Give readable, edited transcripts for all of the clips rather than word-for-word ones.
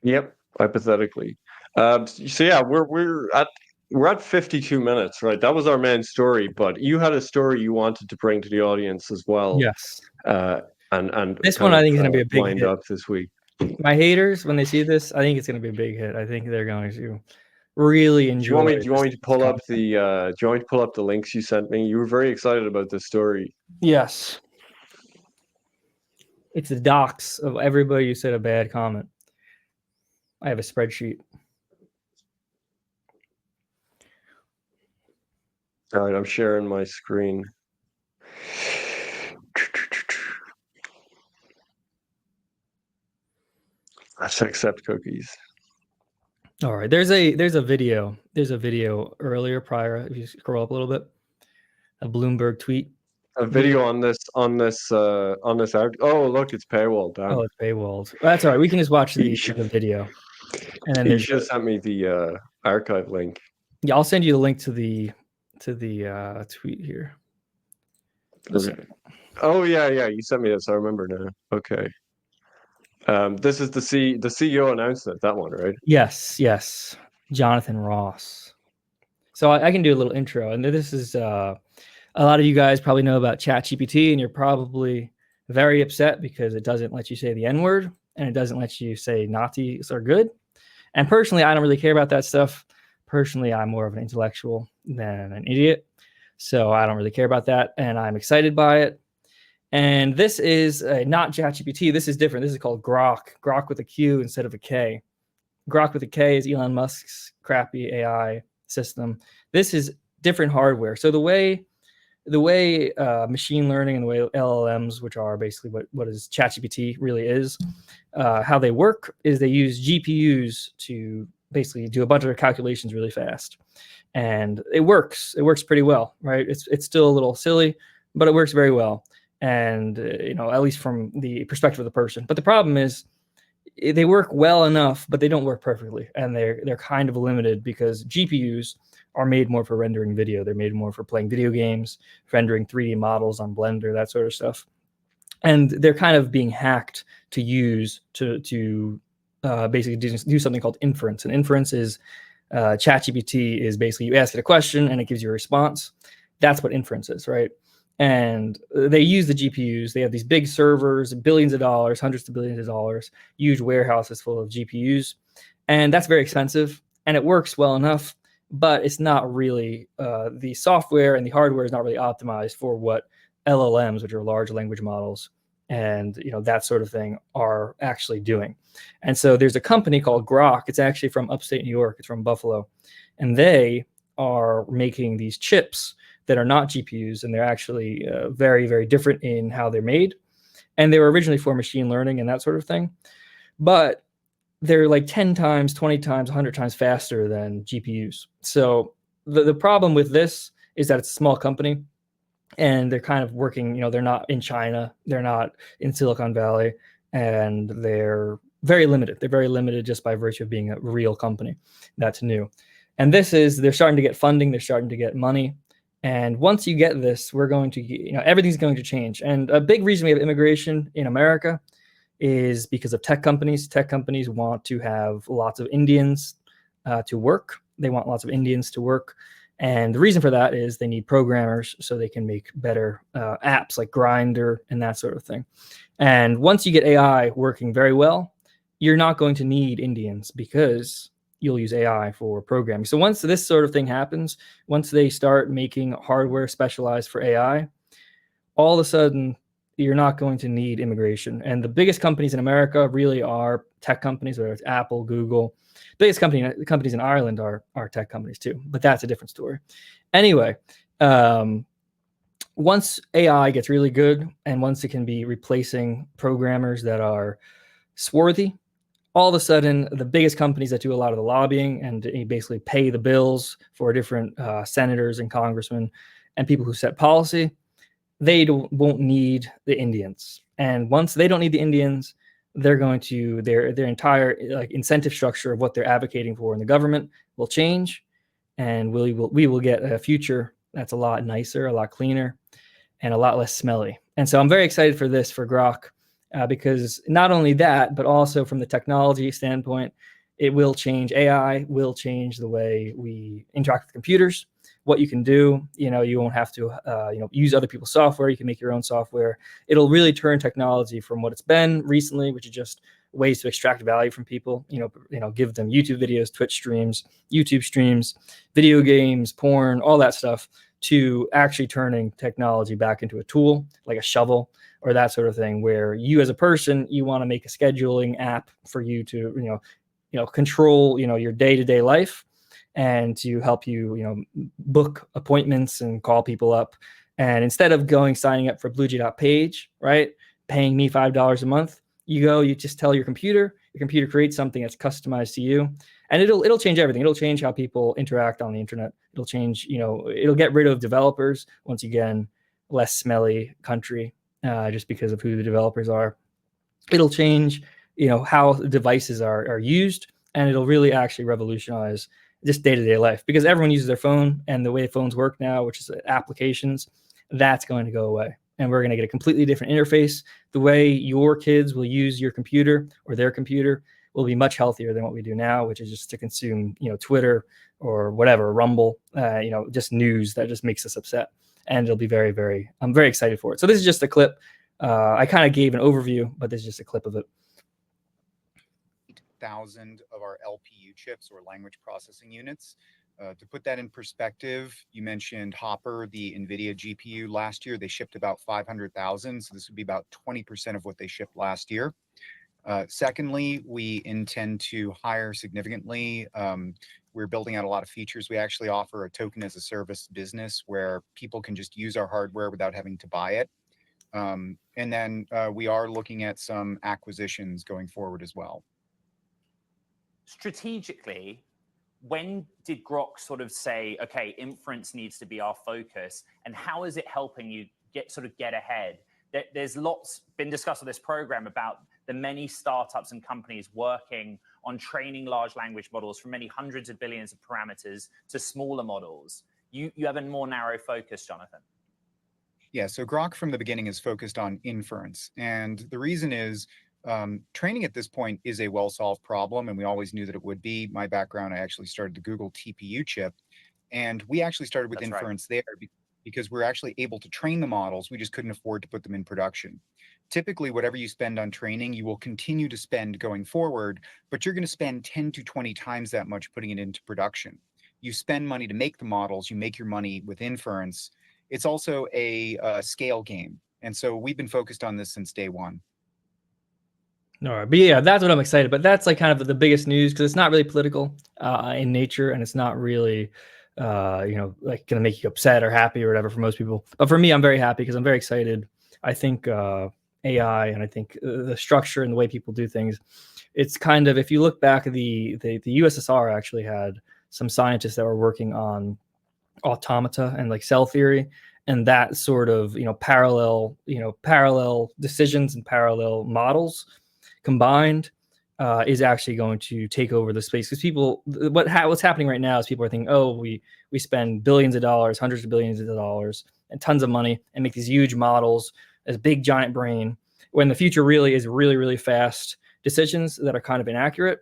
Yep, hypothetically. So yeah, we're at 52 minutes, right? That was our main story, but you had a story you wanted to bring to the audience as well, Yes. uh, and This one kind I of think is going to be a big lined hit. up this week. My haters, when they see this, I think it's going to be a big hit. I think they're going to really Do you want enjoy me? Do you want me to this pull up content. the? Do you want me to pull up the links you sent me? You were very excited about this story. Yes. It's the docs of everybody who said a bad comment. I have a spreadsheet. All right, I'm sharing my screen. Let's accept cookies. All right. There's a video earlier prior. If you scroll up a little bit, a Bloomberg tweet. A Video. video on this art. Oh, look, it's paywall. Oh, Damn. it's paywalled. That's all right. We can just watch You the should, the video, and then you there's should have sent me the archive link. yeah. I'll send you the link to the tweet here. Okay. Oh yeah, yeah. You sent me this. I remember now. Okay. This is the CEO announced it. That one, right? Yes, Jonathan Ross. So I can do a little intro, and this is a lot of you guys probably know about ChatGPT, and you're probably very upset because it doesn't let you say the N word and it doesn't let you say Nazis are good. And personally, I don't really care about that stuff. Personally, I'm more of an intellectual than an idiot, so I don't really care about that, and I'm excited by it. And this is not ChatGPT. This is different. This is called Groq. Groq with a Q instead of a K. Groq with a K is Elon Musk's crappy AI system. This is different hardware. So the way machine learning and the way LLMs, which are basically what is ChatGPT really is, how they work is they use GPUs to basically do a bunch of calculations really fast, and it works. It works pretty well, right? It's still a little silly, but it works very well, and at least from the perspective of the person. But the problem is they work well enough, but they don't work perfectly, and they're kind of limited because GPUs are made more for rendering video. They're made more for playing video games, rendering 3D models on Blender, that sort of stuff. And they're kind of being hacked to use to basically do something called inference. And inference is ChatGPT is basically you ask it a question and it gives you a response. That's what inference is, right? And they use the GPUs. They have these big servers, billions of dollars, hundreds of billions of dollars, huge warehouses full of GPUs, and that's very expensive. And it works well enough, but it's not really the software and the hardware is not really optimized for what LLMs, which are large language models, and that sort of thing, are actually doing. And so there's a company called Groq. It's actually from upstate New York. It's from Buffalo, and they are making these chips that are not GPUs, and they're actually very, very different in how they're made. And they were originally for machine learning and that sort of thing, but they're like 10 times, 20 times, 100 times faster than GPUs. So the problem with this is that it's a small company and they're kind of working, they're not in China, they're not in Silicon Valley, and they're very limited. They're very limited just by virtue of being a real company that's new. And they're starting to get funding, they're starting to get money. And once you get this, we're going to, everything's going to change. And a big reason we have immigration in America is because of tech companies. Tech companies want to have lots of Indians to work. They want lots of Indians to work. And the reason for that is they need programmers so they can make better apps like Grindr and that sort of thing. And once you get AI working very well, you're not going to need Indians because you'll use AI for programming. So once this sort of thing happens, once they start making hardware specialized for AI, all of a sudden you're not going to need immigration. And the biggest companies in America really are tech companies, whether it's Apple, Google. Biggest companies in Ireland are tech companies too, but that's a different story. Anyway, once AI gets really good and once it can be replacing programmers that are swarthy, all of a sudden the biggest companies that do a lot of the lobbying and basically pay the bills for different senators and congressmen and people who set policy, they won't need the Indians. And once they don't need the Indians, they're going to their entire incentive structure of what they're advocating for in the government will change, and we will get a future that's a lot nicer, a lot cleaner, and a lot less smelly. And so I'm very excited for this for Groq, because not only that, but also from the technology standpoint, it will change. AI will change the way we interact with computers, what you can do. You won't have to use other people's software. You can make your own software. It'll really turn technology from what it's been recently, which is just ways to extract value from people, give them YouTube videos, Twitch streams, YouTube streams, video games, porn, all that stuff, to actually turning technology back into a tool like a shovel or that sort of thing, where you as a person, you want to make a scheduling app for you to control your day-to-day life, and to help you book appointments and call people up. And instead of signing up for bluejay.page, right, paying me $5 a month, you just tell your computer creates something that's customized to you, and it'll change everything. It'll change how people interact on the internet. It'll change, it'll get rid of developers. Once again, less smelly country, just because of who the developers are. It'll change, how devices are used, and it'll really actually revolutionize just day-to-day life, because everyone uses their phone, and the way phones work now, which is applications, that's going to go away. And we're going to get a completely different interface. The way your kids will use your computer or their computer will be much healthier than what we do now, which is just to consume, Twitter or whatever, Rumble, just news that just makes us upset. And it'll be very, very, I'm very excited for it. So this is just a clip. I kind of gave an overview, but this is just a clip of it. 8,000 of our LPU chips, or language processing units. To put that in perspective, you mentioned Hopper, the NVIDIA GPU. Last year, they shipped about 500,000. So this would be about 20% of what they shipped last year. Secondly, we intend to hire significantly. We're building out a lot of features. We actually offer a token as a service business where people can just use our hardware without having to buy it. And then we are looking at some acquisitions going forward as well. Strategically, when did Groq sort of say, okay, inference needs to be our focus, and how is it helping you get ahead? There's lots been discussed on this program about the many startups and companies working on training large language models from many hundreds of billions of parameters to smaller models. You have a more narrow focus, Jonathan. Yeah, so Groq from the beginning is focused on inference. And the reason is, training at this point is a well-solved problem, and we always knew that it would be. My background, I actually started the Google TPU chip, and we actually started with inference there because we're actually able to train the models. We just couldn't afford to put them in production. Typically, whatever you spend on training, you will continue to spend going forward, but you're going to spend 10 to 20 times that much putting it into production. You spend money to make the models, you make your money with inference. It's also a scale game. And so we've been focused on this since day one. All right, but yeah, that's what I'm excited. But that's like kind of the biggest news, because it's not really political in nature, and it's not really, like going to make you upset or happy or whatever for most people. But for me, I'm very happy because I'm very excited. I think AI, and I think the structure and the way people do things, it's kind of, if you look back at the USSR actually had some scientists that were working on automata and like cell theory, and that sort of parallel decisions and parallel models combined is actually going to take over the space. Because people, what's happening right now is people are thinking, oh, we spend billions of dollars, hundreds of billions of dollars, and tons of money, and make these huge models, as big giant brain, when the future really is really, really fast decisions that are kind of inaccurate.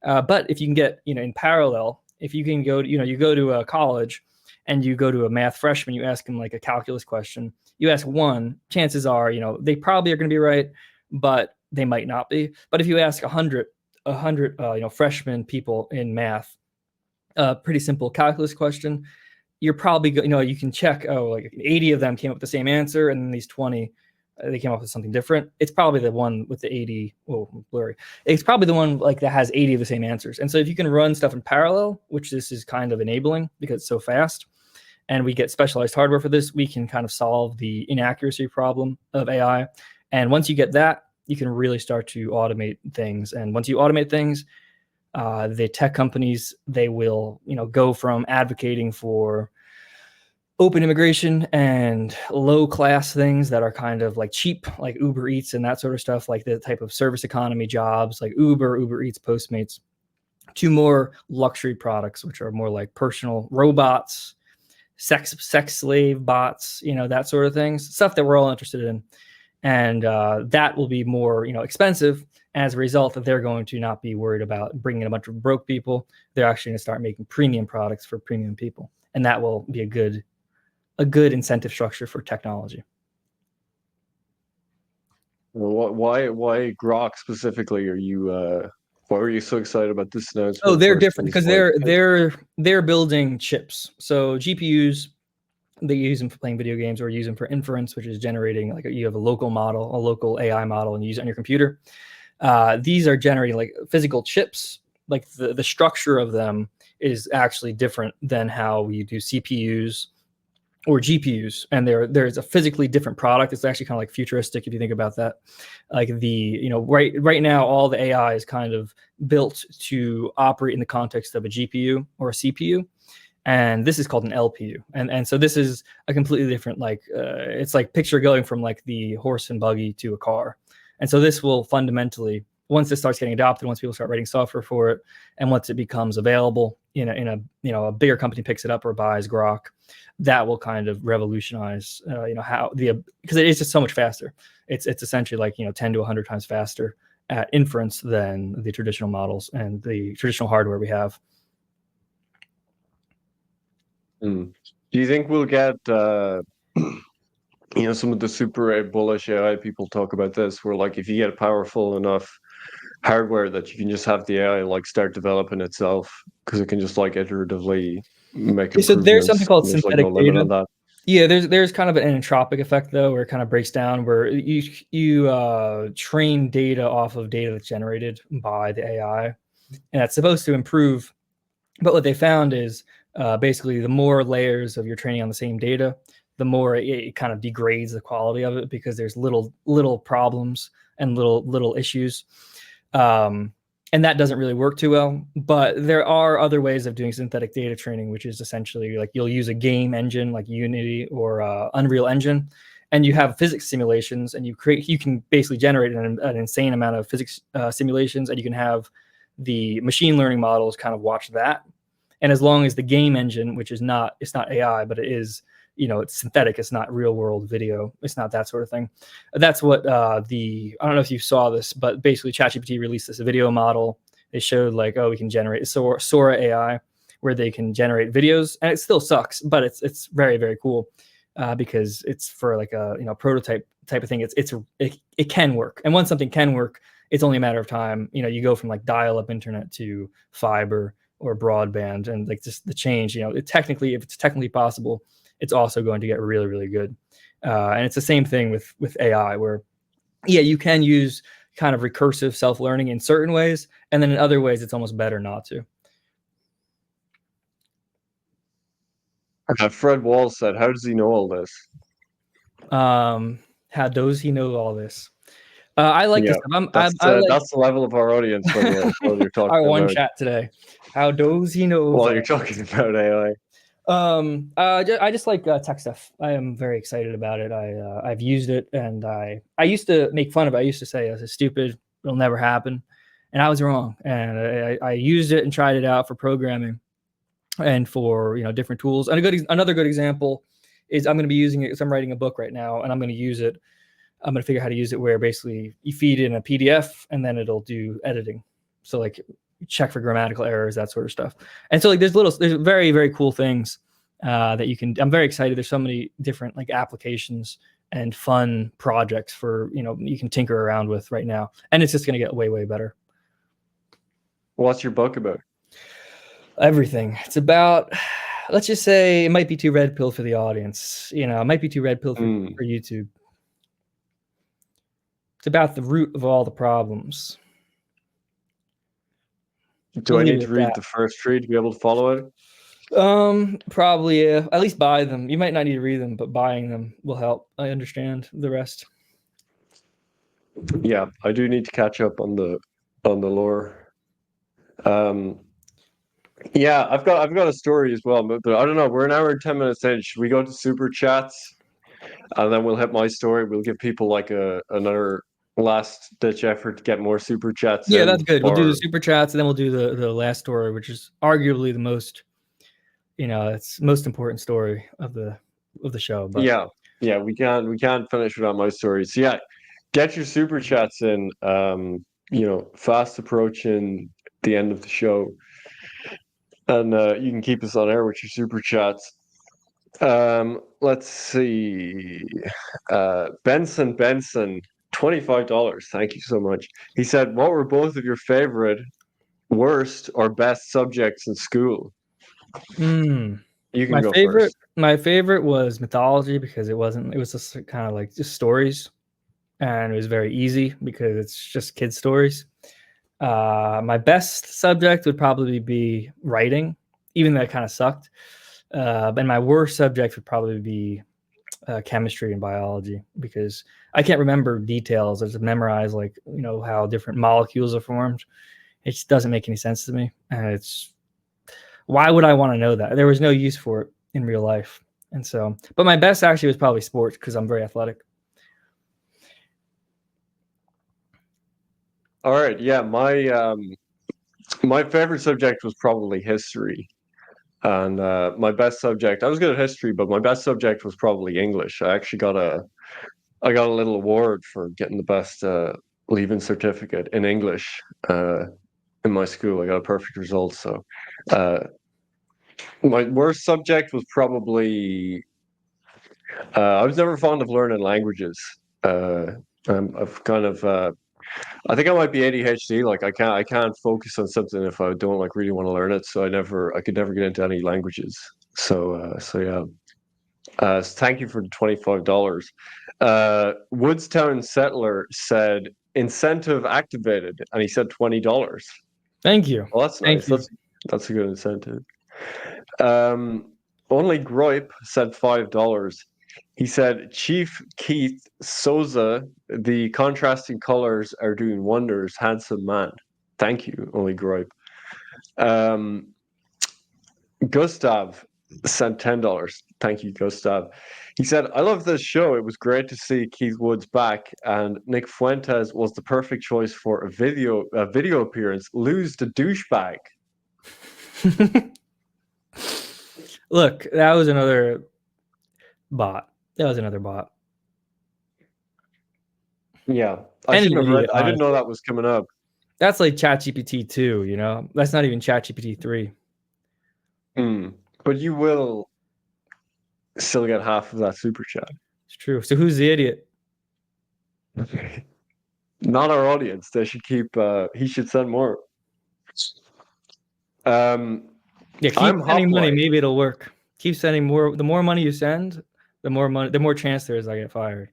But if you can get, in parallel, if you can go, you go to a college and you go to a math freshman, you ask them like a calculus question, you ask one, chances are, they probably are going to be right, but they might not be. But if you ask 100 freshman people in math, pretty simple calculus question, you're probably, you can check, like 80 of them came up with the same answer, and then these 20, they came up with something different. It's probably the one with the 80, blurry. It's probably the one like that has 80 of the same answers. And so if you can run stuff in parallel, which this is kind of enabling because it's so fast, and we get specialized hardware for this, we can kind of solve the inaccuracy problem of AI. And once you get that, you can really start to automate things. And once you automate things, the tech companies, they will, go from advocating for open immigration and low class things that are kind of like cheap, like Uber Eats and that sort of stuff, like the type of service economy jobs like Uber Eats, Postmates, to more luxury products, which are more like personal robots, sex slave bots, that sort of things, stuff that we're all interested in. and that will be more expensive. As a result, that they're going to not be worried about bringing a bunch of broke people. They're actually going to start making premium products for premium people, and that will be a good incentive structure for technology. Well, why Groq specifically? Are you why were you so excited about this announcement? Oh, they're different because they're building chips. So GPUs, they use them for playing video games or use them for inference, which is generating like you have a local model, a local AI model, and you use it on your computer. These are generating like physical chips. Like the structure of them is actually different than how we do CPUs or GPUs, and there's a physically different product. It's actually kind of like futuristic if you think about that. Like right now, all the AI is kind of built to operate in the context of a GPU or a CPU, and this is called an LPU. And so this is a completely different, like it's like picture going from like the horse and buggy to a car. And so this will fundamentally, once this starts getting adopted, once people start writing software for it, and once it becomes available in a bigger company picks it up or buys Groq, that will kind of revolutionize how because it is just so much faster. It's essentially like 10 to 100 times faster at inference than the traditional models and the traditional hardware we have. Do you think we'll get some of the super bullish AI people talk about this, where like if you get powerful enough hardware that you can just have the AI like start developing itself because it can just like iteratively make improvements. So there's something called there's synthetic like no limit data. on that. Yeah, there's kind of an entropic effect though, where it kind of breaks down, where you train data off of data that's generated by the AI, and that's supposed to improve. But what they found is basically the more layers of your training on the same data, the more it kind of degrades the quality of it because there's little problems and little issues. And that doesn't really work too well. But there are other ways of doing synthetic data training, which is essentially like you'll use a game engine like Unity or Unreal Engine, and you have physics simulations, and you can basically generate an insane amount of physics simulations, and you can have the machine learning models kind of watch that. And as long as the game engine, which is it's not AI, but it is, it's synthetic, it's not real world video, it's not that sort of thing. That's what I don't know if you saw this, but basically ChatGPT released this video model. They showed like, we can generate Sora AI, where they can generate videos, and it still sucks, but it's very, very cool because it's for like a prototype type of thing. It can work, and once something can work, it's only a matter of time. You go from like dial-up internet to fiber or broadband, and like just the change. If it's technically possible, it's also going to get really, really good. And it's the same thing with AI, where you can use kind of recursive self-learning in certain ways, and then in other ways it's almost better not to. Fred Wall said, "How does he know all this?" How does he know all this? I like this. That's the level of our audience while you're talking our one about chat today. How does he know? While you're talking about AI. I just like tech stuff. I am very excited about it. I've used it, and I used to make fun of it. I used to say this is stupid, it'll never happen, and I was wrong. And I used it and tried it out for programming and for different tools. And another good example is I'm going to be using it. So I'm writing a book right now, and I'm going to use it. I'm going to figure out how to use it, where basically you feed in a PDF and then it'll do editing. So like check for grammatical errors, that sort of stuff. And so like there's very, very cool things that you can. I'm very excited. There's so many different like applications and fun projects for you can tinker around with right now, and it's just going to get way, way better. What's your book about? Everything. It's about, let's just say, it might be too red pill for the audience. It might be too red pill for YouTube. It's about the root of all the problems. Do I need to read the first three to be able to follow it? Probably, yeah. At least buy them. You might not need to read them, but buying them will help. I understand the rest. Yeah, I do need to catch up on the lore. Yeah, I've got a story as well, but I don't know. We're an hour and 10 minutes in. Should we go to super chats, and then we'll hit my story? We'll give people like another last ditch effort to get more super chats. Yeah, that's good. We'll do the super chats, and then we'll do the last story, which is arguably the most, it's most important story of the show. But yeah, yeah, we can't finish without my story. So yeah, get your super chats in. Fast approaching the end of the show, and you can keep us on air with your super chats. Let's see. Benson, $25. Thank you so much. He said, "What were both of your favorite, worst, or best subjects in school?" You can go first. My favorite was mythology because it was just kind of like just stories, and it was very easy because it's just kids' stories. My best subject would probably be writing, even though it kind of sucked. And my worst subject would probably be chemistry and biology because I can't remember details. I just memorize how different molecules are formed. It just doesn't make any sense to me, and why would I want to know that? There was no use for it in real life, and so. But my best actually was probably sports because I'm very athletic. All right, yeah, my favorite subject was probably history, and my best subject. I was good at history, but my best subject was probably English. I actually got a little award for getting the best leaving certificate in English in my school. I got a perfect result. So my worst subject was probably I was never fond of learning languages. I've kind of I think I might be ADHD. Like I can't focus on something if I don't like really want to learn it. So I could never get into any languages. So yeah. Thank you for the $25. Woodstown Settler said incentive activated, and he said $20. Thank you. Well, that's Thank nice. you. That's a good incentive. Only Gripe said $5. He said, Chief Keith Souza, the contrasting colors are doing wonders, handsome man. Thank you, Only Gripe. Gustav sent $10. Thank you, Gustav. He said, I love this show. It was great to see Keith Woods back, and Nick Fuentes was the perfect choice for a video appearance. Lose the douchebag. Look, that was another bot. Yeah. I shouldn't have read. I didn't know that was coming up. That's like ChatGPT 2, you know? That's not even ChatGPT 3. But you will still get half of that super chat. It's true. So who's the idiot? Not our audience. They should keep he should send more. Yeah, keep sending money. Maybe it'll work. Keep sending more. The more money you send, the more chance there is I get fired.